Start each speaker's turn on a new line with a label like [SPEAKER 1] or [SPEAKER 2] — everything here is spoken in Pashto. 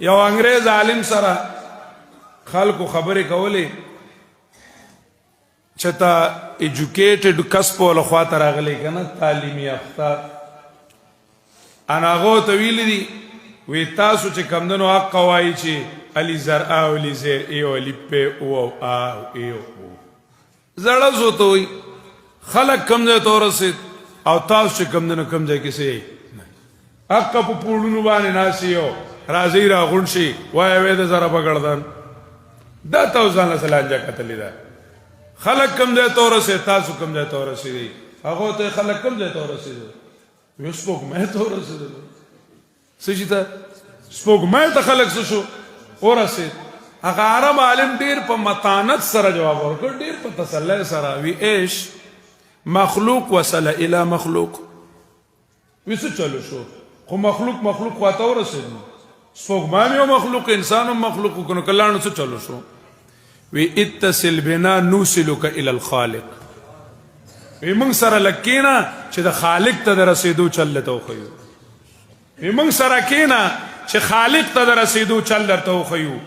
[SPEAKER 1] یو انګریز عالم سره خلکو خبرې کولې چې تا ایجوکیټډ کس په لخوا ته راغلی که نه تعلیمي یافته ان هغو ته ویلي دي وی تاسو چې کمدنو حق وایي چې علی زر آ او علی زیر ای او علی پی او او آ او ای او او زړه زو ته وي خلک کم ځای ته ورسېد او تاسو چې کمدنو کم ځای کې څه حق په پوړونو باندې ناست یو راځئ راغونډ شي وایه وی د زره بګړدن دا تاسو ځان له سلانجه کتلې ده خلک کم ځای ته ورسېد تاسو کم ځای ته ورسېدئ هغو ته خلک کم ځای ته ورسېدل وی سپوږمۍ ته ورسېدل څه شي ته سپوږمۍ ته خلک څه شو ورسېد هغه عرب عالم ډېر په متانت سره جواب ورکړ ډېر په تسلی سره وی ایش مخلوق وصله الی مخلوق وی څه چلو شو خو مخلوق خواته ورسېد سپوږمۍ هم یو مخلوق انسان هم مخلوق نو کلاڼو څه چلو شو وی اتصل بنا نوصلک الی الخالق وی موږ سره لږ کښېنه چې د خالق ته د رسېدو چل درته وښیو وی موږ سره کښېنه چې خالق ته د رسېدو چل درته وښیو